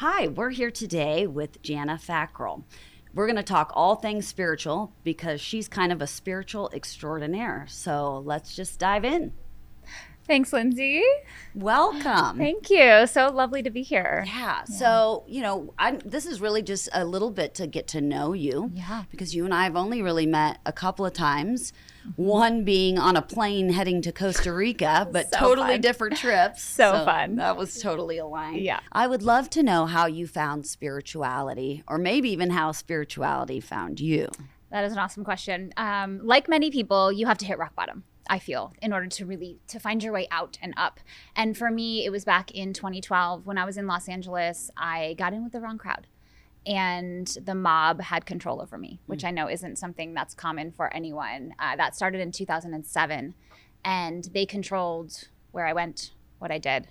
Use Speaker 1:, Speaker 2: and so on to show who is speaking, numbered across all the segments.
Speaker 1: Hi, we're here today with Janna Fackrell. We're going to talk all things spiritual because she's kind of a spiritual extraordinaire. So let's just dive in.
Speaker 2: Thanks, Lindsay.
Speaker 1: Welcome.
Speaker 2: Thank you. So lovely to be here.
Speaker 1: Yeah. So, this is really just a little bit to get to know you.
Speaker 2: Yeah.
Speaker 1: Because you and I have only really met a couple of times. One being on a plane heading to Costa Rica, but
Speaker 2: So
Speaker 1: totally
Speaker 2: fun.
Speaker 1: different trips.
Speaker 2: So fun.
Speaker 1: That was totally aligned.
Speaker 2: Yeah.
Speaker 1: I would love to know how you found spirituality, or maybe even how spirituality found you.
Speaker 2: That is an awesome question. Like many people, you have to hit rock bottom, I feel, in order to find your way out and up. And for me, it was back in 2012 when I was in Los Angeles. I got in with the wrong crowd. And the mob had control over me, which I know isn't something that's common for anyone. That started in 2007, and they controlled where I went, what I did.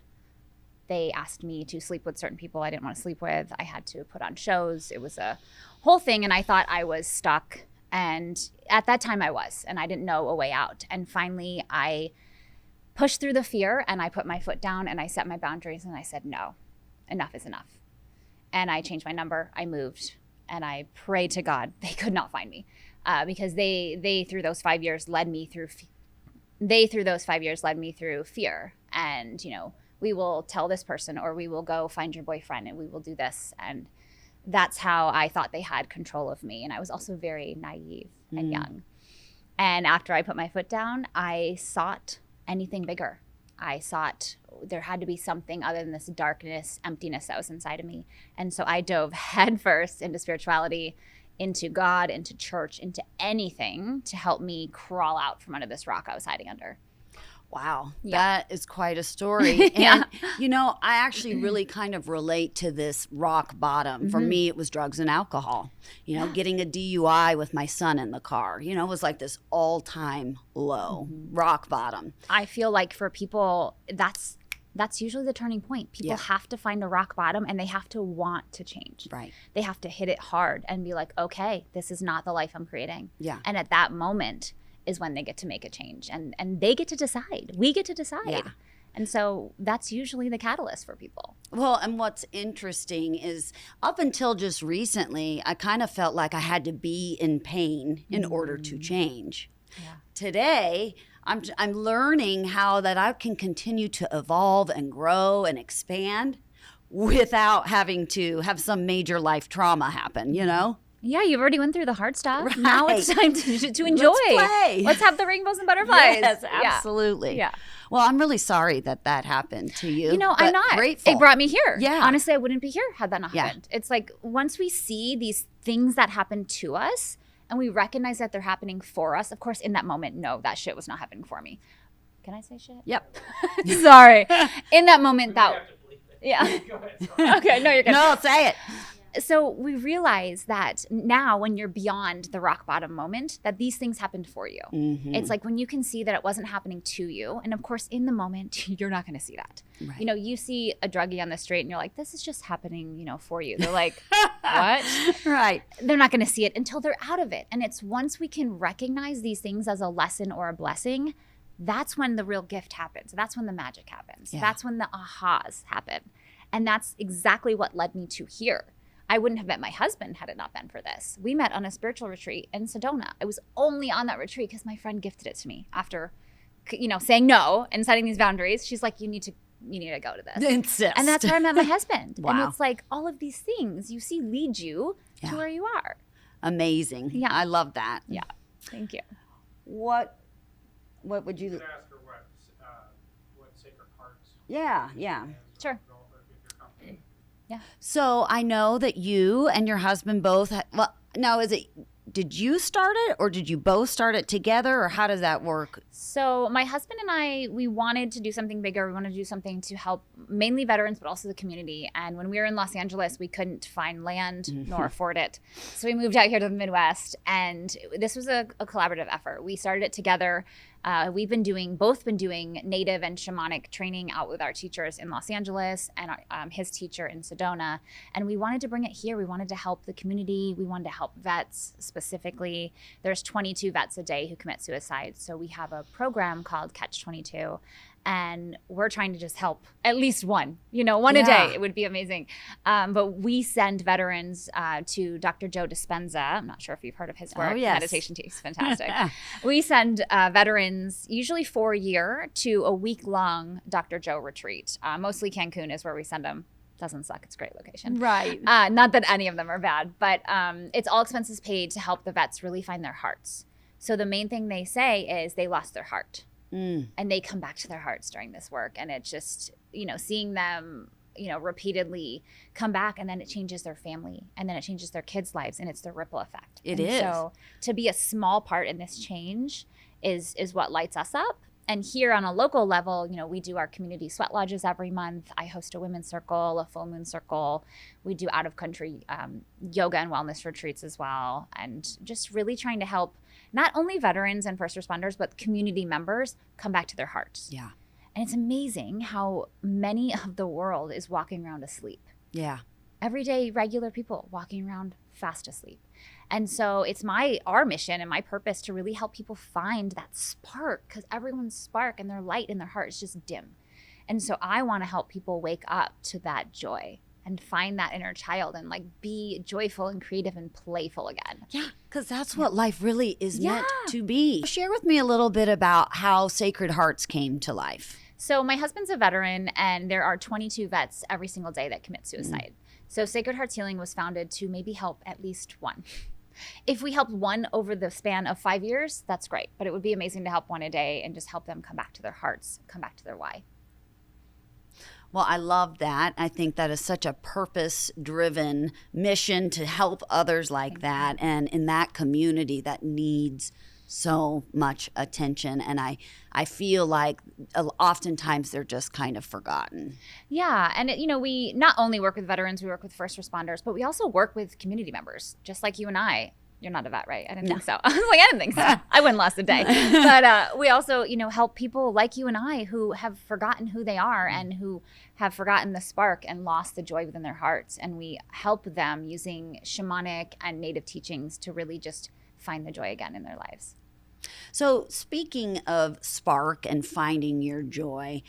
Speaker 2: They asked me to sleep with certain people I didn't want to sleep with. I had to put on shows. It was a whole thing, and I thought I was stuck. And at that time I was, and I didn't know a way out. And finally, I pushed through the fear, and I put my foot down, and I set my boundaries, and I said, no, enough is enough. And I changed my number, I moved, and I prayed to God they could not find me because they through those 5 years led me through fear. And, we will tell this person, or we will go find your boyfriend, and we will do this. And that's how I thought they had control of me. And I was also very naive and young. And after I put my foot down, I sought anything bigger. I sought there had to be something other than this darkness, emptiness that was inside of me. And so I dove headfirst into spirituality, into God, into church, into anything to help me crawl out from under this rock I was hiding under.
Speaker 1: Wow,
Speaker 2: Yeah.
Speaker 1: that is quite a story.
Speaker 2: Yeah.
Speaker 1: And, I actually really kind of relate to this rock bottom. For me, it was drugs and alcohol. Getting a DUI with my son in the car, it was like this all-time low, rock bottom.
Speaker 2: I feel like for people, that's usually the turning point. People have to find a rock bottom, and they have to want to change.
Speaker 1: Right.
Speaker 2: They have to hit it hard and be like, okay, this is not the life I'm creating.
Speaker 1: Yeah.
Speaker 2: And at that moment is when they get to make a change, and they get to decide. We get to decide.
Speaker 1: Yeah.
Speaker 2: And so that's usually the catalyst for people.
Speaker 1: Well, and what's interesting is up until just recently, I kind of felt like I had to be in pain in order to change.
Speaker 2: Yeah.
Speaker 1: Today, I'm learning how that I can continue to evolve and grow and expand without having to have some major life trauma happen,
Speaker 2: Yeah, you've already went through the hard stuff.
Speaker 1: Right.
Speaker 2: Now it's time to enjoy.
Speaker 1: Let's play.
Speaker 2: Let's have the rainbows and butterflies.
Speaker 1: Yes,
Speaker 2: Yeah.
Speaker 1: absolutely.
Speaker 2: Yeah.
Speaker 1: Well, I'm really sorry that happened to you.
Speaker 2: I'm
Speaker 1: but
Speaker 2: not.
Speaker 1: grateful.
Speaker 2: It brought me here.
Speaker 1: Yeah.
Speaker 2: Honestly, I wouldn't be here had that not
Speaker 1: Yeah.
Speaker 2: happened. It's like once we see these things that happen to us and we recognize that they're happening for us, of course, in that moment, no, that shit was not happening for me. Can I say shit?
Speaker 1: Yep.
Speaker 2: Sorry. In that moment, yeah.
Speaker 3: Go ahead. Sorry.
Speaker 2: Okay, no, you're good.
Speaker 1: No, say it.
Speaker 2: So we realize that now when you're beyond the rock bottom moment, that these things happened for you.
Speaker 1: Mm-hmm.
Speaker 2: It's like when you can see that it wasn't happening to you. And of course, in the moment, you're not going to see that.
Speaker 1: Right.
Speaker 2: You see a druggie on the street and you're like, this is just happening, for you. They're like, what?
Speaker 1: Right.
Speaker 2: They're not going to see it until they're out of it. And it's once we can recognize these things as a lesson or a blessing, that's when the real gift happens. That's when the magic happens.
Speaker 1: Yeah.
Speaker 2: That's when the ahas happen. And that's exactly what led me to here. I wouldn't have met my husband had it not been for this. We met on a spiritual retreat in Sedona. I was only on that retreat because my friend gifted it to me after, saying no and setting these boundaries. She's like, you need to go to this.
Speaker 1: Insist.
Speaker 2: And that's where I met my husband.
Speaker 1: Wow.
Speaker 2: And it's like all of these things you see lead you
Speaker 1: Yeah.
Speaker 2: to where you are.
Speaker 1: Amazing.
Speaker 2: Yeah.
Speaker 1: I love that.
Speaker 2: Yeah. Thank you.
Speaker 1: What would
Speaker 3: You
Speaker 1: you?
Speaker 3: could ask her what Sacred Hearts.
Speaker 1: Yeah.
Speaker 2: Sure.
Speaker 3: Your company.
Speaker 1: So I know that you and your husband both. Did you start it, or did you both start it together, or how does that work?
Speaker 2: So my husband and I, we wanted to do something bigger. We wanted to do something to help mainly veterans, but also the community. And when we were in Los Angeles, we couldn't find land nor afford it. So we moved out here to the Midwest, and this was a collaborative effort. We started it together. We've both been doing native and shamanic training out with our teachers in Los Angeles and his teacher in Sedona. And we wanted to bring it here. We wanted to help the community. We wanted to help vets specifically. There's 22 vets a day who commit suicide. So we have a program called Catch 22. And we're trying to just help at least one a day. It would be amazing. But we send veterans to Dr. Joe Dispenza. I'm not sure if you've heard of his work.
Speaker 1: Oh, yes.
Speaker 2: Meditation teams, fantastic. We send veterans usually for a year to a week-long Dr. Joe retreat. Mostly Cancun is where we send them. Doesn't suck. It's a great location.
Speaker 1: Right.
Speaker 2: Not that any of them are bad, but it's all expenses paid to help the vets really find their hearts. So the main thing they say is they lost their heart. And they come back to their hearts during this work. And it's just, seeing them, repeatedly come back, and then it changes their family, and then it changes their kids' lives, and it's the ripple effect.
Speaker 1: It is.
Speaker 2: So to be a small part in this change is what lights us up. And here on a local level, we do our community sweat lodges every month. I host a women's circle, a full moon circle. We do out of country yoga and wellness retreats as well. And just really trying to help not only veterans and first responders, but community members come back to their hearts.
Speaker 1: Yeah.
Speaker 2: And it's amazing how many of the world is walking around asleep.
Speaker 1: Yeah.
Speaker 2: Everyday regular people walking around fast asleep. And so it's our mission and my purpose to really help people find that spark, because everyone's spark and their light in their heart is just dim. And so I want to help people wake up to that joy and find that inner child and be joyful and creative and playful again.
Speaker 1: Yeah, because that's what life really is meant to be. Share with me a little bit about how Sacred Hearts came to life.
Speaker 2: So my husband's a veteran, and there are 22 vets every single day that commit suicide. So Sacred Hearts Healing was founded to maybe help at least one. If we helped one over the span of 5 years, that's great. But it would be amazing to help one a day and just help them come back to their hearts, come back to their why.
Speaker 1: Well, I love that. I think that is such a purpose-driven mission to help others like that, and in that community that needs so much attention. And I feel like oftentimes they're just kind of forgotten.
Speaker 2: Yeah. And, we not only work with veterans, we work with first responders, but we also work with community members, just like you and I. You're not a vet, right? I didn't think so. I was like, I didn't think so. I wouldn't last a day. But we also, help people like you and I who have forgotten who they are and who have forgotten the spark and lost the joy within their hearts. And we help them using shamanic and native teachings to really just find the joy again in their lives.
Speaker 1: So speaking of spark and finding your joy,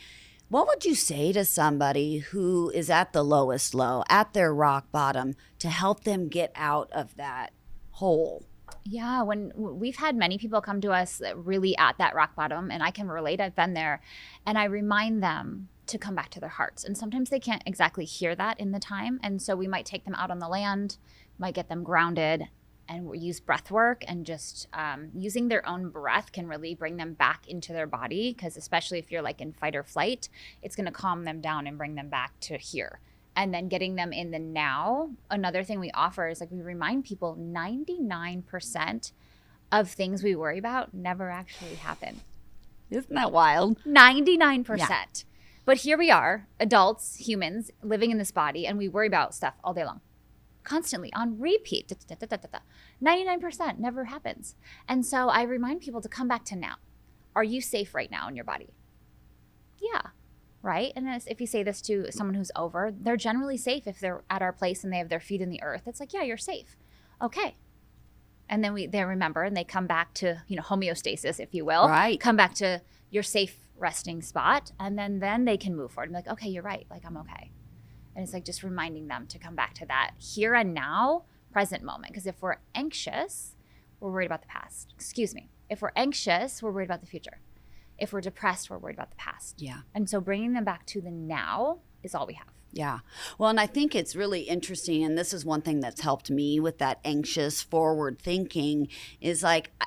Speaker 1: what would you say to somebody who is at the lowest low, at their rock bottom, to help them get out of that hole?
Speaker 2: Yeah, when we've had many people come to us really at that rock bottom, and I can relate, I've been there, and I remind them to come back to their hearts. And sometimes they can't exactly hear that in the time. And so we might take them out on the land, might get them grounded, and we use breath work, and just using their own breath can really bring them back into their body, because especially if you're in fight or flight, it's going to calm them down and bring them back to here. And then getting them in the now. Another thing we offer is we remind people 99% of things we worry about never actually happen.
Speaker 1: Isn't that wild?
Speaker 2: 99%. Yeah. But here we are, adults, humans, living in this body, and we worry about stuff all day long. Constantly on repeat. 99% never happens. And so I remind people to come back to now. Are you safe right now in your body? Yeah. Right? And if you say this to someone who's over, they're generally safe if they're at our place and they have their feet in the earth. It's yeah, you're safe. Okay. And then they remember and they come back to, homeostasis, if you will.
Speaker 1: Right.
Speaker 2: Come back to your safe resting spot. And then they can move forward and be okay, you're right. I'm okay. And it's just reminding them to come back to that here and now, present moment. Because if we're anxious, we're worried about the past. Excuse me. If we're anxious, we're worried about the future. If we're depressed, we're worried about the past.
Speaker 1: Yeah.
Speaker 2: And so bringing them back to the now is all we have.
Speaker 1: Yeah. Well, and I think it's really interesting, and this is one thing that's helped me with that anxious forward thinking, is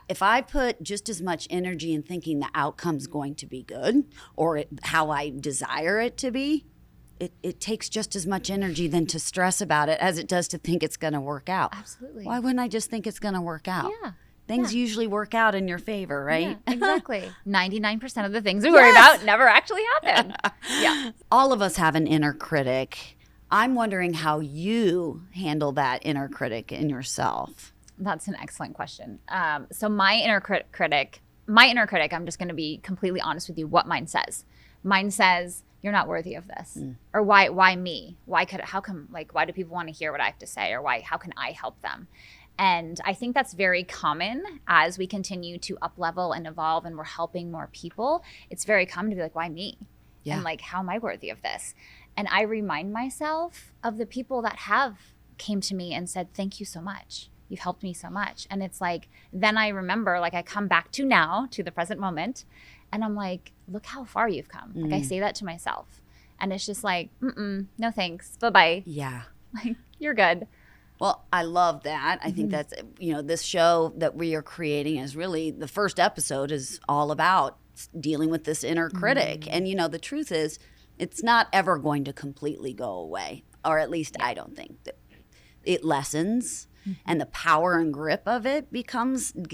Speaker 1: if I put just as much energy in thinking the outcome's going to be good or how I desire it to be, it takes just as much energy then to stress about it as it does to think it's going to work out.
Speaker 2: Absolutely.
Speaker 1: Why wouldn't I just think it's going to work out?
Speaker 2: Yeah.
Speaker 1: Things usually work out in your favor, right?
Speaker 2: Yeah, exactly. 99% of the things we worry about never actually happen. Yeah.
Speaker 1: All of us have an inner critic. I'm wondering how you handle that inner critic in yourself.
Speaker 2: That's an excellent question. So my inner critic, I'm just going to be completely honest with you, what mine says. Mine says, you're not worthy of this. Or why me? Why do people want to hear what I have to say? Or how can I help them? And I think that's very common as we continue to up level and evolve and we're helping more people. It's very common to be like, why me?
Speaker 1: Yeah.
Speaker 2: And like, how am I worthy of this? And I remind myself of the people that have came to me and said, thank you so much. You've helped me so much. And it's like, then I remember, like I come back to now, to the present moment. And I'm like, look how far you've come. Like I say that to myself. And it's just like, no thanks. Bye-bye.
Speaker 1: Yeah.
Speaker 2: Like, you're good.
Speaker 1: Well, I love that. I think that's, this show that we are creating is really, the first episode is all about dealing with this inner critic. And, the truth is, it's not ever going to completely go away, or at least I don't think that it lessens. And the power and grip of it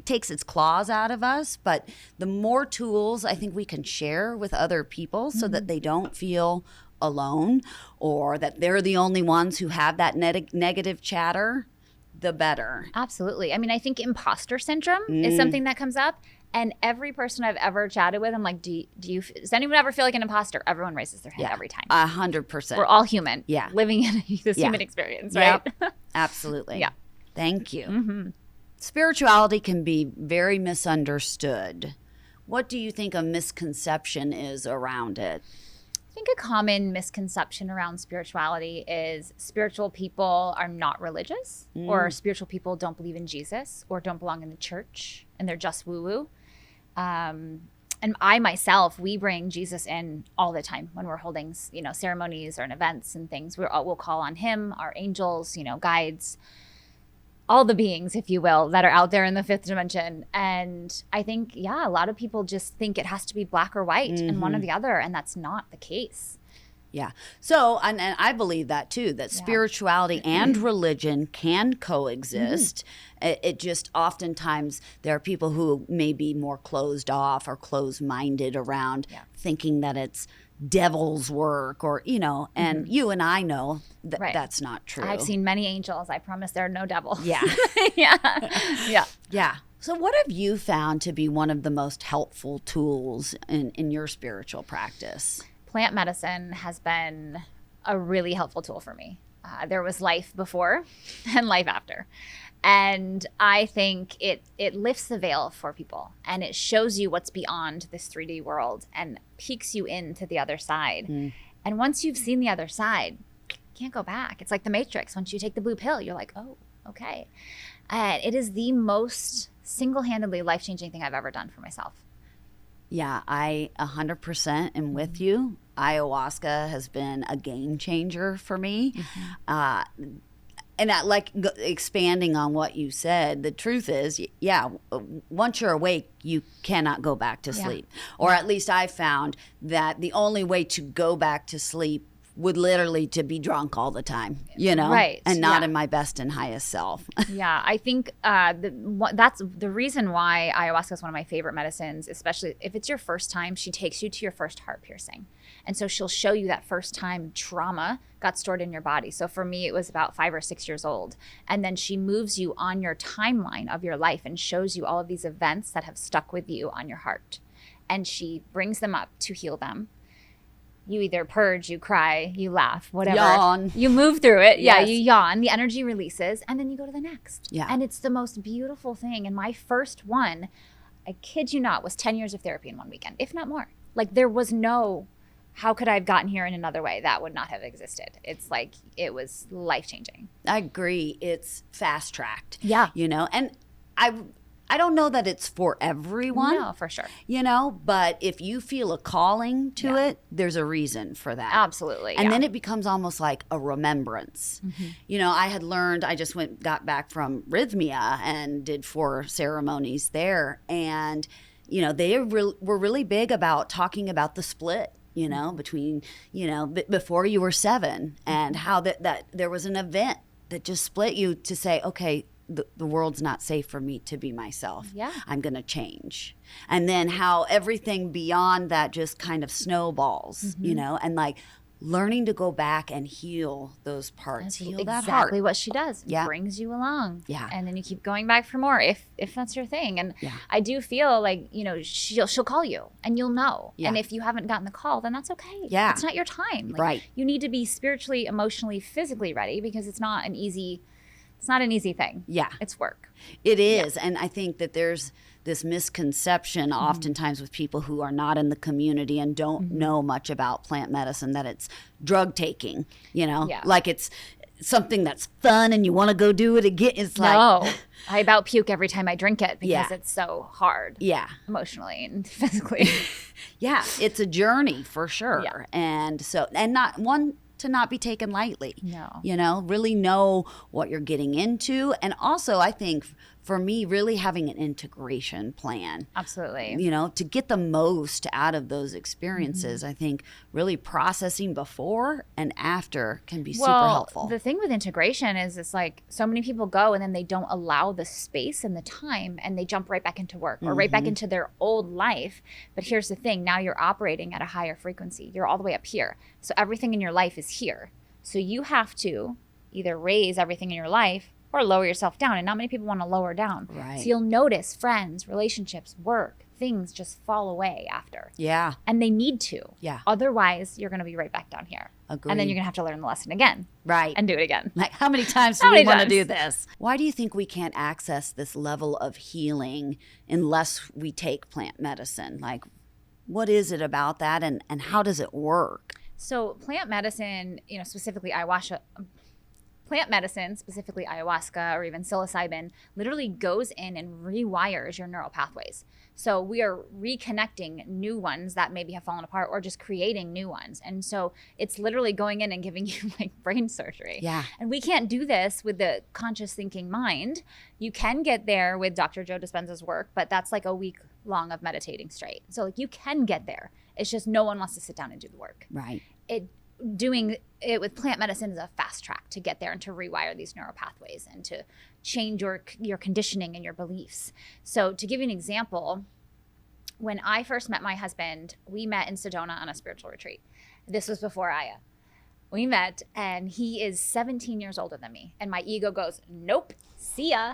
Speaker 1: takes its claws out of us. But the more tools I think we can share with other people so that they don't feel alone or that they're the only ones who have that negative chatter, the better.
Speaker 2: Absolutely. I mean, I think imposter syndrome is something that comes up. And every person I've ever chatted with, I'm like, does anyone ever feel like an imposter? Everyone raises their hand every time.
Speaker 1: 100%.
Speaker 2: We're all human.
Speaker 1: Yeah.
Speaker 2: Living in this human experience, right?
Speaker 1: Yep. Absolutely.
Speaker 2: Yeah.
Speaker 1: Thank you. Spirituality can be very misunderstood. What do you think a misconception is around it?
Speaker 2: I think a common misconception around spirituality is spiritual people are not religious, or spiritual people don't believe in Jesus, or don't belong in the church, and they're just woo-woo. And I myself, we bring Jesus in all the time when we're holding, ceremonies or events and things. We'll call on him, our angels, guides, all the beings, if you will, that are out there in the fifth dimension. And I think, a lot of people just think it has to be black or white and one or the other, and that's not the case.
Speaker 1: Yeah. So, and I believe that too, that spirituality and religion can coexist. It just oftentimes there are people who may be more closed off or closed-minded around thinking that it's devil's work or, and you and I know that that's not true.
Speaker 2: I've seen many angels. I promise there are no devils.
Speaker 1: Yeah. Yeah. So what have you found to be one of the most helpful tools in your spiritual practice?
Speaker 2: Plant medicine has been a really helpful tool for me. There was life before and life after. And I think it lifts the veil for people and it shows you what's beyond this 3D world and peeks you into the other side. And once you've seen the other side, you can't go back. It's like the Matrix. Once you take the blue pill, you're like, oh, okay. It is the most single-handedly life-changing thing I've ever done for myself.
Speaker 1: Yeah, I 100% am with you. Ayahuasca has been a game changer for me. And I like expanding on what you said. The truth is, once you're awake, you cannot go back to sleep. Or at least I found that the only way to go back to sleep would literally to be drunk all the time,
Speaker 2: Right.
Speaker 1: and not in my best and highest self.
Speaker 2: I think that's the reason why ayahuasca is one of my favorite medicines, especially if it's your first time. She takes you to your first heart piercing. And so she'll show you that first time trauma got stored in your body. So for me, it was about 5 or 6 years old. And then she moves you on your timeline of your life and shows you all of these events that have stuck with you on your heart. And she brings them up to heal them. You either purge, you cry, you laugh, whatever.
Speaker 1: Yawn.
Speaker 2: You move through it.
Speaker 1: Yes.
Speaker 2: You yawn. The energy releases, and then you go to the next.
Speaker 1: Yeah.
Speaker 2: And it's the most beautiful thing. And my first one, I kid you not, was 10 years of therapy in one weekend, if not more. Like there was no, how could I have gotten here in another way? That would not have existed. It's like, it was life-changing.
Speaker 1: I agree. It's fast-tracked.
Speaker 2: Yeah.
Speaker 1: And I don't know that it's for everyone.
Speaker 2: No, for sure.
Speaker 1: But if you feel a calling to it, there's a reason for that.
Speaker 2: Absolutely.
Speaker 1: And then it becomes almost like a remembrance. I had learned, I just got back from Rhythmia and did 4 ceremonies there. And, they were really big about talking about the split, between, before you were 7 and how that there was an event that just split you to say, okay, the world's not safe for me to be myself.
Speaker 2: Yeah.
Speaker 1: I'm going to change. And then how everything beyond that just kind of snowballs, and like learning to go back and heal those parts,
Speaker 2: That's
Speaker 1: heal that heart.
Speaker 2: exactly what she does.
Speaker 1: Yeah.
Speaker 2: Brings you along.
Speaker 1: Yeah.
Speaker 2: And then you keep going back for more if that's your thing. And I do feel like, she'll call you and you'll know.
Speaker 1: Yeah.
Speaker 2: And if you haven't gotten the call, then that's okay.
Speaker 1: Yeah.
Speaker 2: It's not your time.
Speaker 1: Right.
Speaker 2: You need to be spiritually, emotionally, physically ready because it's not an easy It's not an easy thing.
Speaker 1: Yeah.
Speaker 2: It's work.
Speaker 1: It is. And I think that there's this misconception oftentimes with people who are not in the community and don't know much about plant medicine, that it's drug taking,
Speaker 2: Yeah.
Speaker 1: like it's something that's fun and you want to go do it again. It's like,
Speaker 2: No, I about puke every time I drink it because
Speaker 1: Yeah.
Speaker 2: it's so hard
Speaker 1: yeah.
Speaker 2: emotionally and physically.
Speaker 1: Yeah, it's a journey for sure.
Speaker 2: Yeah.
Speaker 1: And so, and not one to not be taken lightly.
Speaker 2: No.
Speaker 1: Really know what you're getting into. And also, I think for me, really having an integration plan.
Speaker 2: Absolutely.
Speaker 1: To get the most out of those experiences. I think really processing before and after can be super helpful.
Speaker 2: The thing with integration is it's like so many people go and then they don't allow the space and the time and they jump right back into work or right back into their old life. But here's the thing. Now you're operating at a higher frequency. You're all the way up here. So everything in your life is here. So you have to either raise everything in your life or lower yourself down. And not many people want to lower down.
Speaker 1: Right.
Speaker 2: So you'll notice friends, relationships, work, things just fall away after.
Speaker 1: Yeah.
Speaker 2: And they need to.
Speaker 1: Yeah.
Speaker 2: Otherwise, you're going to be right back down here.
Speaker 1: Agreed.
Speaker 2: And then you're going to have to learn the lesson again.
Speaker 1: Right.
Speaker 2: And do it again.
Speaker 1: Like, how many times do
Speaker 2: How
Speaker 1: we
Speaker 2: many
Speaker 1: want to
Speaker 2: times?
Speaker 1: do this? Why do you think we can't access this level of healing unless we take plant medicine? Like, what is it about that and how does it work?
Speaker 2: So plant medicine, specifically ayahuasca or even psilocybin, literally goes in and rewires your neural pathways. So we are reconnecting new ones that maybe have fallen apart or just creating new ones. And so it's literally going in and giving you like brain surgery.
Speaker 1: Yeah.
Speaker 2: And we can't do this with the conscious thinking mind. You can get there with Dr. Joe Dispenza's work, but that's like a week long of meditating straight. So like you can get there. It's just no one wants to sit down and do the work.
Speaker 1: Right.
Speaker 2: Doing it with plant medicine is a fast track to get there and to rewire these neural pathways and to change your conditioning and your beliefs. So to give you an example, when I first met my husband, we met in Sedona on a spiritual retreat. This was before Aya. We met and he is 17 years older than me. And my ego goes, nope, see ya.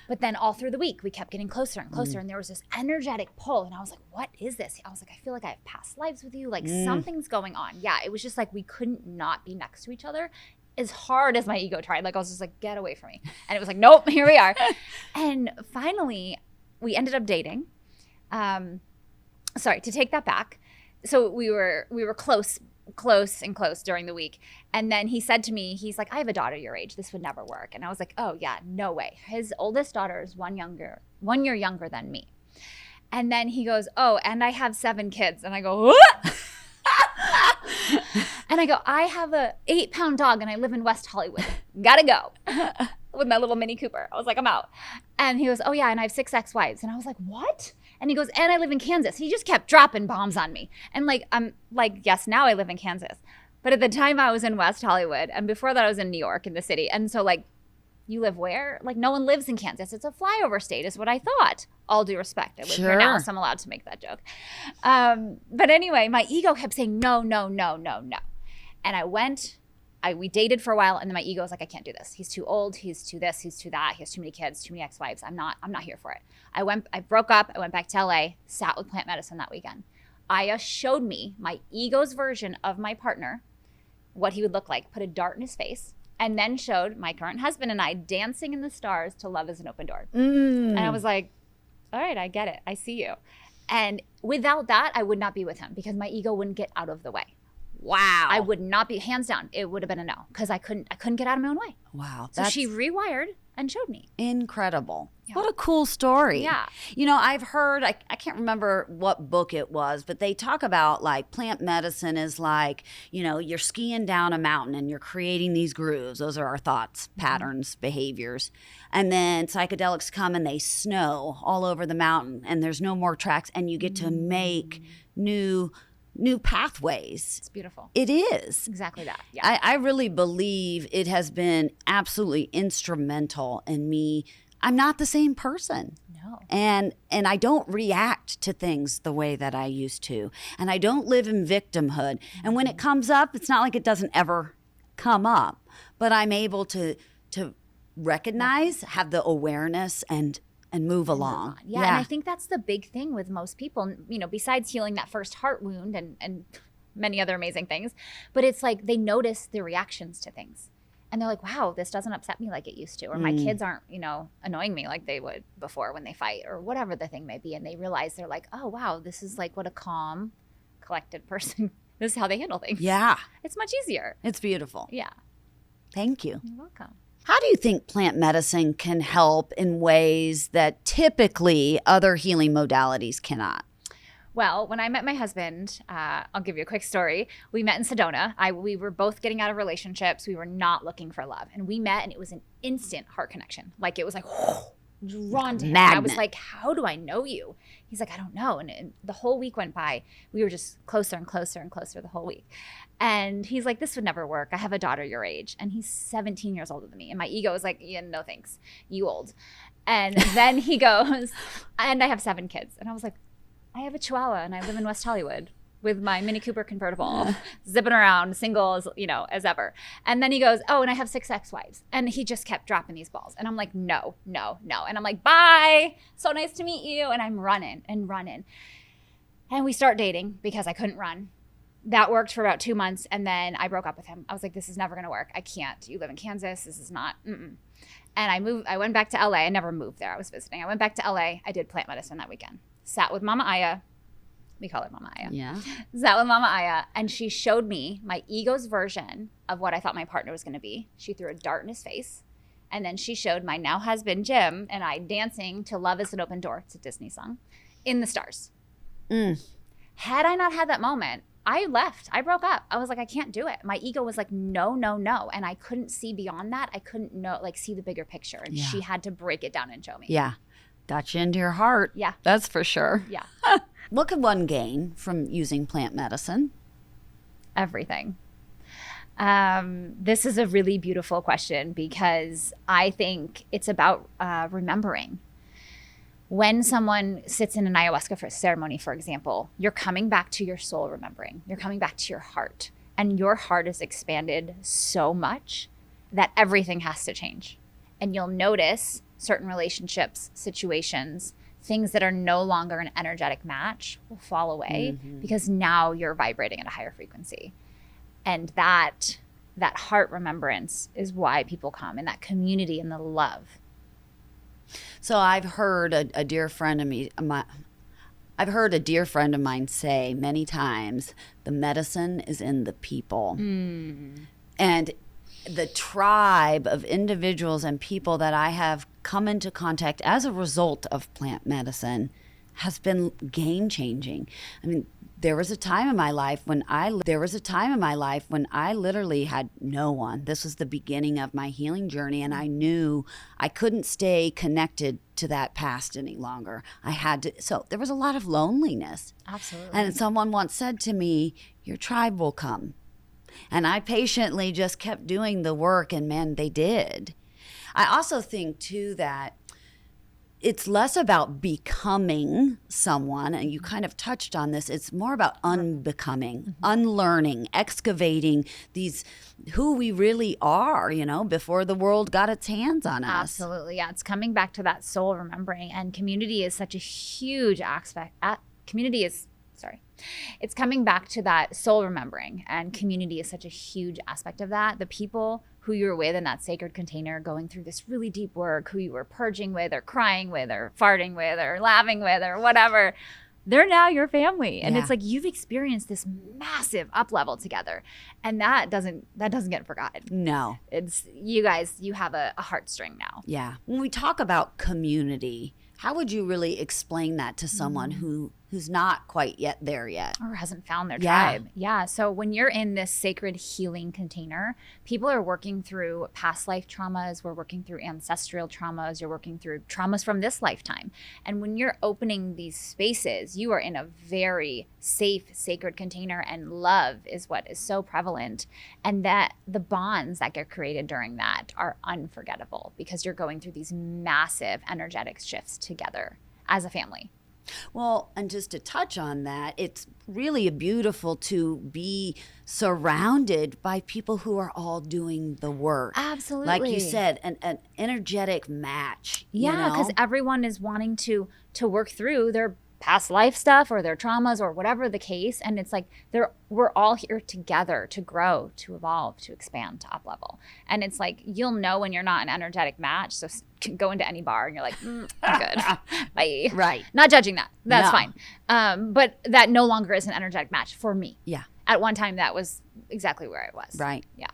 Speaker 2: But then all through the week, we kept getting closer and closer. And there was this energetic pull. And I was like, what is this? I was like, I feel like I have past lives with you. Like something's going on. Yeah, it was just like we couldn't not be next to each other as hard as my ego tried. Like I was just like, get away from me. And it was like, nope, here we are. And finally, we ended up dating. Sorry, to take that back. So we were close during the week. And then he said to me, he's like, I have a daughter your age. This would never work. And I was like, oh yeah, no way. His oldest daughter is 1 year younger than me. And then he goes, oh, and I have 7 kids. And I go, what? And I go, I have a 8-pound dog and I live in West Hollywood. Gotta go. With my little Mini Cooper. I was like, I'm out. And he goes, oh yeah, and I have 6 ex-wives. And I was like, what? And he goes, and I live in Kansas. He just kept dropping bombs on me. And I'm like, yes, now I live in Kansas. But at the time I was in West Hollywood. And before that I was in New York in the city. And so like, you live where? Like no one lives in Kansas. It's a flyover state is what I thought. All due respect. I live here now, so I'm allowed to make that joke. But anyway, my ego kept saying, no, no, no, no, no. And we dated for a while, and then my ego was like, I can't do this. He's too old. He's too this. He's too that. He has too many kids, too many ex-wives. I'm not here for it. I broke up. I went back to LA, sat with plant medicine that weekend. Aya showed me my ego's version of my partner, what he would look like, put a dart in his face, and then showed my current husband and I dancing in the stars to Love is an Open Door. And I was like, all right, I get it. I see you. And without that, I would not be with him because my ego wouldn't get out of the way.
Speaker 1: Wow.
Speaker 2: I would not be, hands down, it would have been a no because I couldn't get out of my own way.
Speaker 1: Wow.
Speaker 2: So she rewired and showed me.
Speaker 1: Incredible.
Speaker 2: Yeah.
Speaker 1: What a cool story.
Speaker 2: Yeah.
Speaker 1: I've heard, I can't remember what book it was, but they talk about like plant medicine is like, you're skiing down a mountain and you're creating these grooves. Those are our thoughts, patterns, behaviors. And then psychedelics come and they snow all over the mountain and there's no more tracks and you get to make new pathways.
Speaker 2: It's beautiful.
Speaker 1: It is.
Speaker 2: Exactly that. Yeah.
Speaker 1: I really believe it has been absolutely instrumental in me. I'm not the same person.
Speaker 2: No.
Speaker 1: And I don't react to things the way that I used to. And I don't live in victimhood. And when it comes up, it's not like it doesn't ever come up. But I'm able to recognize, have the awareness and move along.
Speaker 2: Yeah, and I think that's the big thing with most people, besides healing that first heart wound and many other amazing things, but it's like they notice the reactions to things. And they're like, wow, this doesn't upset me like it used to. Or my kids aren't, annoying me like they would before when they fight or whatever the thing may be. And they realize they're like, oh, wow, this is like what a calm, collected person, this is how they handle things.
Speaker 1: Yeah.
Speaker 2: It's much easier.
Speaker 1: It's beautiful.
Speaker 2: Yeah.
Speaker 1: Thank you.
Speaker 2: You're welcome.
Speaker 1: How do you think plant medicine can help in ways that typically other healing modalities cannot?
Speaker 2: Well, when I met my husband, I'll give you a quick story. We met in Sedona. We were both getting out of relationships. We were not looking for love. And we met, and it was an instant heart connection. Like, it was like, drawn to him. And I was like, how do I know you? He's like, I don't know. And the whole week went by. We were just closer and closer and closer the whole week. And he's like, this would never work. I have a daughter your age. And he's 17 years older than me. And my ego was like, yeah, no thanks. You old. And then he goes, and I have 7 kids. And I was like, I have a Chihuahua and I live in West Hollywood with my Mini Cooper convertible, zipping around, single as ever. And then he goes, oh, and I have 6 ex-wives. And he just kept dropping these balls. And I'm like, no. And I'm like, bye. So nice to meet you. And I'm running. And we start dating because I couldn't run. That worked for about 2 months. And then I broke up with him. I was like, this is never going to work. I can't. You live in Kansas. This is not. And I went back to LA. I never moved there. I was visiting. I went back to LA. I did plant medicine that weekend. Sat with Mama Aya. We call her Mama Aya.
Speaker 1: Yeah.
Speaker 2: Sat with Mama Aya, and she showed me my ego's version of what I thought my partner was going to be. She threw a dart in his face, and then she showed my now husband, Jim, and I dancing to Love is an Open Door. It's a Disney song. In the stars. Had I not had that moment, I left. I broke up. I was like, I can't do it. My ego was like, no. And I couldn't see beyond that. I couldn't see the bigger picture. And she had to break it down and show me.
Speaker 1: Yeah. Got you into your heart.
Speaker 2: Yeah.
Speaker 1: That's for sure.
Speaker 2: Yeah.
Speaker 1: What could one gain from using plant medicine?
Speaker 2: Everything. This is a really beautiful question because I think it's about remembering. When someone sits in an ayahuasca ceremony, for example, you're coming back to your soul remembering. You're coming back to your heart. And your heart is expanded so much that everything has to change. And you'll notice certain relationships, situations, things that are no longer an energetic match will fall away because now you're vibrating at a higher frequency. And that heart remembrance is why people come, and that community and the love.
Speaker 1: So I've heard a dear friend of mine say many times, the medicine is in the people. And the tribe of individuals and people that I have come into contact as a result of plant medicine has been game changing. I mean, there was a time in my life when I literally had no one. This was the beginning of my healing journey, and I knew I couldn't stay connected to that past any longer. I had to. So there was a lot of loneliness.
Speaker 2: Absolutely.
Speaker 1: And someone once said to me, "Your tribe will come." And I patiently just kept doing the work, and man, they did. I also think, too, that it's less about becoming someone, and you kind of touched on this. It's more about unbecoming, unlearning, excavating who we really are, before the world got its hands on us.
Speaker 2: Absolutely. Yeah. It's coming back to that soul remembering, and community is such a huge aspect. It's coming back to that soul remembering, and community is such a huge aspect of that. The people who you were with in that sacred container going through this really deep work, who you were purging with or crying with or farting with or laughing with or whatever, they're now your family. And it's like you've experienced this massive up level together. And that doesn't get forgotten.
Speaker 1: No.
Speaker 2: It's you guys, you have a heartstring now.
Speaker 1: Yeah. When we talk about community, how would you really explain that to someone who's not quite yet there yet?
Speaker 2: Or hasn't found their tribe. Yeah. So when you're in this sacred healing container, people are working through past life traumas. We're working through ancestral traumas. You're working through traumas from this lifetime. And when you're opening these spaces, you are in a very safe, sacred container, and love is what is so prevalent. And that the bonds that get created during that are unforgettable because you're going through these massive energetic shifts together as a family.
Speaker 1: Well, and just to touch on that, it's really beautiful to be surrounded by people who are all doing the work.
Speaker 2: Absolutely.
Speaker 1: Like you said, an energetic match.
Speaker 2: Yeah, because everyone is wanting to work through their past life stuff or their traumas or whatever the case. And it's like we're all here together to grow, to evolve, to expand, to up level. And it's like you'll know when you're not an energetic match. So go into any bar and you're like, I'm good. Bye.
Speaker 1: Right.
Speaker 2: Not judging that. That's
Speaker 1: No.
Speaker 2: fine. But that no longer is an energetic match for me.
Speaker 1: Yeah.
Speaker 2: At one time, that was exactly where I was.
Speaker 1: Right.
Speaker 2: Yeah.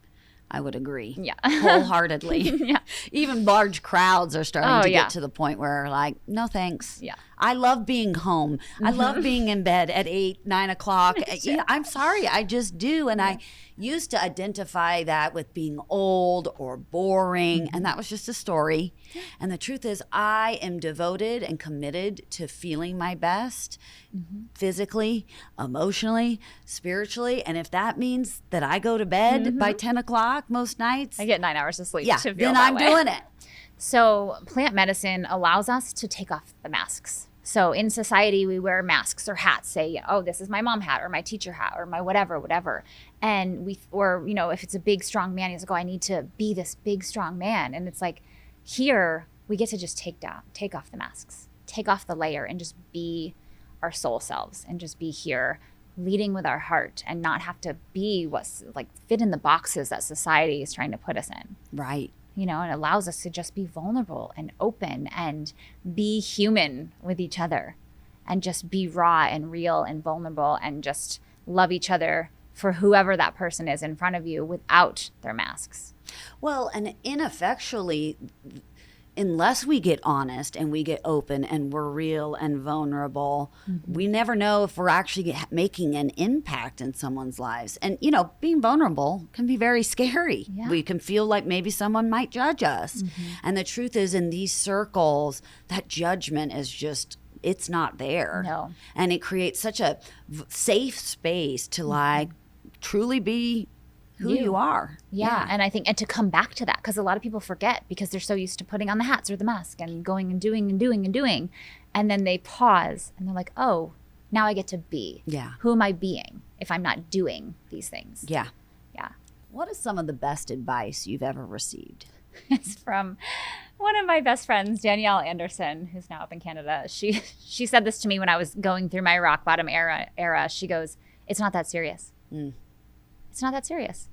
Speaker 1: I would agree.
Speaker 2: Yeah.
Speaker 1: Wholeheartedly.
Speaker 2: Yeah.
Speaker 1: Even large crowds are starting
Speaker 2: Oh,
Speaker 1: to
Speaker 2: yeah.
Speaker 1: get to the point where like, no thanks.
Speaker 2: Yeah.
Speaker 1: I love being home. I love being in bed at 8, 9 o'clock. Yeah, I'm sorry. I just do. And I used to identify that with being old or boring. And that was just a story. And the truth is I am devoted and committed to feeling my best physically, emotionally, spiritually. And if that means that I go to bed by 10 o'clock most nights,
Speaker 2: I get 9 hours of sleep
Speaker 1: yeah,
Speaker 2: to feel
Speaker 1: then
Speaker 2: that
Speaker 1: I'm
Speaker 2: way.
Speaker 1: doing it.
Speaker 2: So plant medicine allows us to take off the masks. So in society, we wear masks or hats, say, oh, this is my mom hat or my teacher hat or my whatever. And if it's a big, strong man, he's like, oh, I need to be this big, strong man. And it's like, here, we get to just take off the masks, take off the layer and just be our soul selves and just be here leading with our heart and not have to be what's like fit in the boxes that society is trying to put us in.
Speaker 1: Right.
Speaker 2: It allows us to just be vulnerable and open and be human with each other and just be raw and real and vulnerable and just love each other for whoever that person is in front of you without their masks.
Speaker 1: Well, and ineffectually, unless we get honest and we get open and we're real and vulnerable, we never know if we're actually making an impact in someone's lives. And, being vulnerable can be very scary.
Speaker 2: Yeah.
Speaker 1: We can feel like maybe someone might judge us. And the truth is, in these circles, that judgment is just, it's not there.
Speaker 2: No.
Speaker 1: And it creates such a safe space to like truly be who you are.
Speaker 2: Yeah. And I think, and to come back to that, because a lot of people forget because they're so used to putting on the hats or the mask and going and doing and doing and doing. And then they pause and they're like, oh, now I get to be.
Speaker 1: Yeah.
Speaker 2: Who am I being if I'm not doing these things?
Speaker 1: Yeah.
Speaker 2: Yeah.
Speaker 1: What is some of the best advice you've ever received?
Speaker 2: It's from one of my best friends, Danielle Anderson, who's now up in Canada. She said this to me when I was going through my rock bottom era. She goes, it's not that serious. It's not that serious.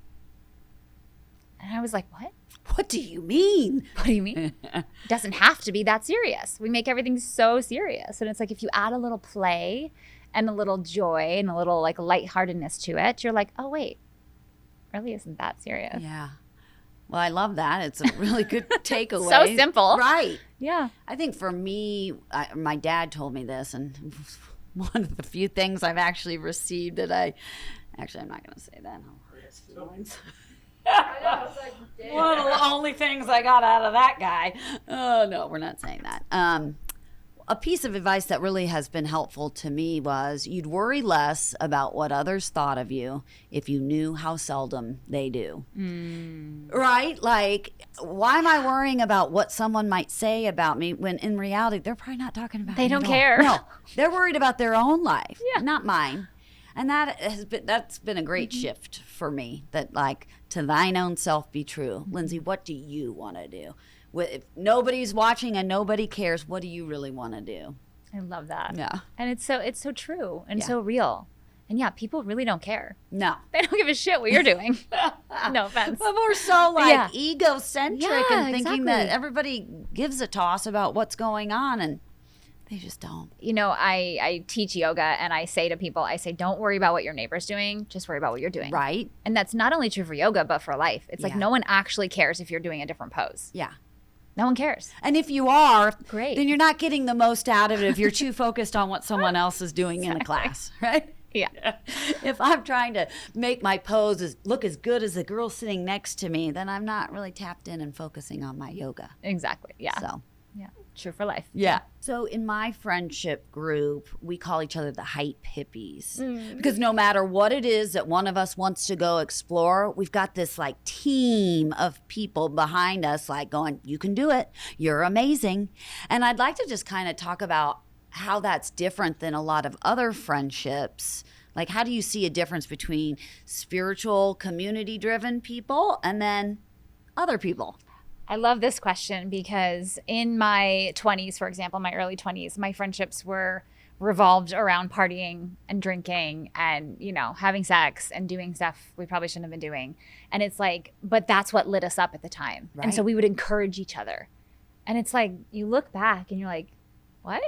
Speaker 2: And I was like, what?
Speaker 1: What do you mean?
Speaker 2: What do you mean? It doesn't have to be that serious. We make everything so serious. And it's like if you add a little play and a little joy and a little like lightheartedness to it, you're like, oh, wait, really isn't that serious.
Speaker 1: Yeah. Well, I love that. It's a really good takeaway.
Speaker 2: So simple.
Speaker 1: Right.
Speaker 2: Yeah.
Speaker 1: I think for me, my dad told me this, and one of the few things I've actually received that I'm not going to say that.
Speaker 4: I know, it's like, damn.
Speaker 1: One of the only things I got out of that guy. Oh, no, we're not saying that. A piece of advice that really has been helpful to me was you'd worry less about what others thought of you if you knew how seldom they do. Right? Like, why am I worrying about what someone might say about me when in reality they're probably not talking about me
Speaker 2: They don't
Speaker 1: at all.
Speaker 2: care.
Speaker 1: No, they're worried about their own life,
Speaker 2: Yeah.
Speaker 1: not mine. And that's been a great shift for me, that like, to thine own self be true. Lindsay, what do you want to do? If nobody's watching and nobody cares, what do you really want to do?
Speaker 2: I love that.
Speaker 1: Yeah.
Speaker 2: And it's so true and
Speaker 1: Yeah.
Speaker 2: so real. And yeah, people really don't care.
Speaker 1: No.
Speaker 2: They don't give a shit what you're doing. No offense.
Speaker 1: But we're so like
Speaker 2: Yeah.
Speaker 1: egocentric
Speaker 2: Yeah,
Speaker 1: and thinking that
Speaker 2: exactly.
Speaker 1: everybody gives a toss about what's going on, and they just don't.
Speaker 2: I teach yoga and I say to people, don't worry about what your neighbor's doing. Just worry about what you're doing.
Speaker 1: Right?
Speaker 2: And that's not only true for yoga, but for life. It's like
Speaker 1: Yeah.
Speaker 2: no one actually cares if you're doing a different pose.
Speaker 1: Yeah.
Speaker 2: No one cares.
Speaker 1: And if you are,
Speaker 2: Great.
Speaker 1: then you're not getting the most out of it if you're too focused on what someone else is doing in the class, right?
Speaker 2: Yeah.
Speaker 1: If I'm trying to make my pose look as good as the girl sitting next to me, then I'm not really tapped in and focusing on my yoga.
Speaker 2: Exactly. Yeah.
Speaker 1: So,
Speaker 2: Yeah. True for life.
Speaker 1: yeah. So in my friendship group, we call each other the hype hippies, because no matter what it is that one of us wants to go explore, we've got this like team of people behind us like going, you can do it. You're amazing. And I'd like to just kind of talk about how that's different than a lot of other friendships. Like, how do you see a difference between spiritual, community-driven people and then other people?
Speaker 2: I love this question because in my 20s, for example, my early 20s, my friendships were revolved around partying and drinking and, you know, having sex and doing stuff we probably shouldn't have been doing. And it's like, but that's what lit us up at the time.
Speaker 1: Right.
Speaker 2: And so we would encourage each other. And it's like, you look back and you're like, what?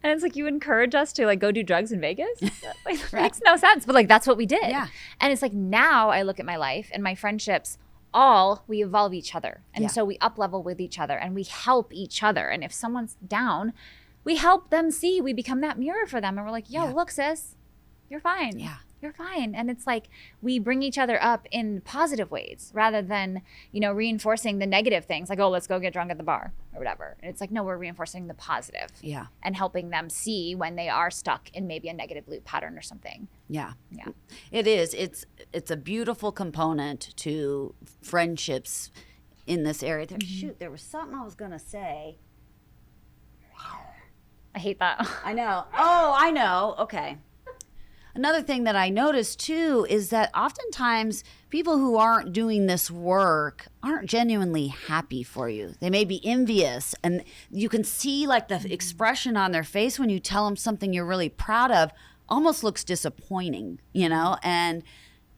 Speaker 2: And it's like, you encourage us to like go do drugs in Vegas? Like,
Speaker 1: Right.
Speaker 2: makes no sense. But like, that's what we did.
Speaker 1: Yeah.
Speaker 2: And it's like, now I look at my life and my friendships, we evolve each other. And
Speaker 1: Yeah.
Speaker 2: so we up level with each other and we help each other. And if someone's down, we help them see, we become that mirror for them. And we're like, yo,
Speaker 1: Yeah.
Speaker 2: look, sis, you're fine.
Speaker 1: Yeah.
Speaker 2: You're fine. And it's like, we bring each other up in positive ways rather than, you know, reinforcing the negative things like, oh, let's go get drunk at the bar or whatever. And it's like, no, we're reinforcing the positive
Speaker 1: Yeah.
Speaker 2: and helping them see when they are stuck in maybe a negative loop pattern or something.
Speaker 1: Yeah.
Speaker 2: Yeah.
Speaker 1: It is. It's a beautiful component to friendships in this area. Shoot, there was something I was going to say.
Speaker 2: I hate that.
Speaker 1: I know. Oh, I know. Okay. Another thing that I noticed too is that oftentimes people who aren't doing this work aren't genuinely happy for you. They may be envious, and you can see like the expression on their face when you tell them something you're really proud of almost looks disappointing, you know, and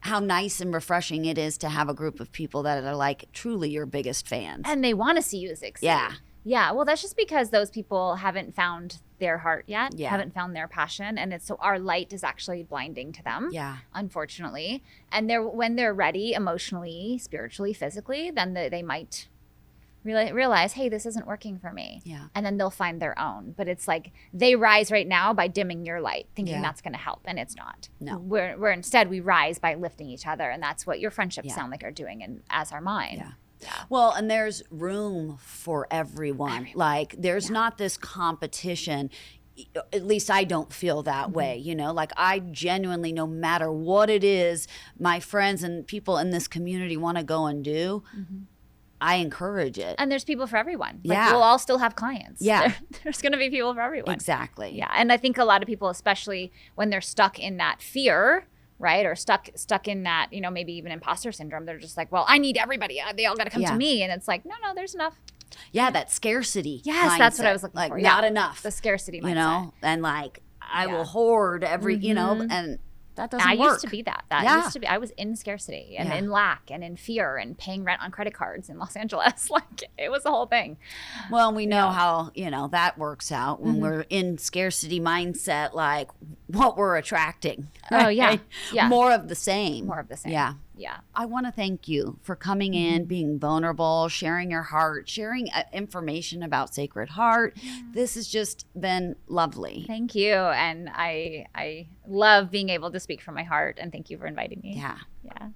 Speaker 1: how nice and refreshing it is to have a group of people that are like truly your biggest fans.
Speaker 2: And they want to see you succeed.
Speaker 1: Yeah.
Speaker 2: Yeah. Well, that's just because those people haven't found their heart yet,
Speaker 1: Yeah.
Speaker 2: haven't found their passion. And it's so our light is actually blinding to them.
Speaker 1: Yeah.
Speaker 2: Unfortunately. And when they're ready emotionally, spiritually, physically, then they might realize, hey, this isn't working for me.
Speaker 1: Yeah.
Speaker 2: And then they'll find their own. But it's like they rise right now by dimming your light, thinking
Speaker 1: Yeah.
Speaker 2: that's going to help. And it's not.
Speaker 1: No.
Speaker 2: We're instead, we rise by lifting each other. And that's what your friendships
Speaker 1: Yeah.
Speaker 2: sound like are doing, and as are mine.
Speaker 1: Yeah. Well, and there's room for everyone. Like there's not this competition. At least I don't feel that way, you know, like I genuinely, no matter what it is, my friends and people in this community want to go and do, I encourage it.
Speaker 2: And there's people for everyone. Like,
Speaker 1: Yeah.
Speaker 2: we'll all still have clients.
Speaker 1: Yeah.
Speaker 2: There's going to be people for everyone.
Speaker 1: Exactly.
Speaker 2: Yeah. And I think a lot of people, especially when they're stuck in that fear, right? Or stuck in that, you know, maybe even imposter syndrome. They're just like, well, I need everybody. They all got to come
Speaker 1: Yeah.
Speaker 2: to me. And it's like, no, there's enough.
Speaker 1: Yeah, that scarcity.
Speaker 2: Yes, that's what I
Speaker 1: mindset.
Speaker 2: was looking
Speaker 1: like,
Speaker 2: for.
Speaker 1: Not
Speaker 2: Yeah.
Speaker 1: enough.
Speaker 2: The scarcity mindset.
Speaker 1: you know, and like I
Speaker 2: Yeah.
Speaker 1: will hoard every, you know, and that doesn't
Speaker 2: I
Speaker 1: work.
Speaker 2: used to be that. I was in scarcity and
Speaker 1: Yeah.
Speaker 2: in lack and in fear and paying rent on credit cards in Los Angeles. Like it was the whole thing.
Speaker 1: Well, we know how, you know, that works out when
Speaker 2: Mm-hmm.
Speaker 1: we're in scarcity mindset, like what we're attracting.
Speaker 2: Oh, yeah.
Speaker 1: right?
Speaker 2: Yeah.
Speaker 1: More of the same.
Speaker 2: More of the same.
Speaker 1: Yeah.
Speaker 2: Yeah.
Speaker 1: I want to thank you for coming
Speaker 2: Mm-hmm.
Speaker 1: in, being vulnerable, sharing your heart, sharing information about Sacred Heart. This has just been lovely.
Speaker 2: Thank you. And I love being able to speak from my heart, and thank you for inviting me.
Speaker 1: Yeah.
Speaker 2: Yeah.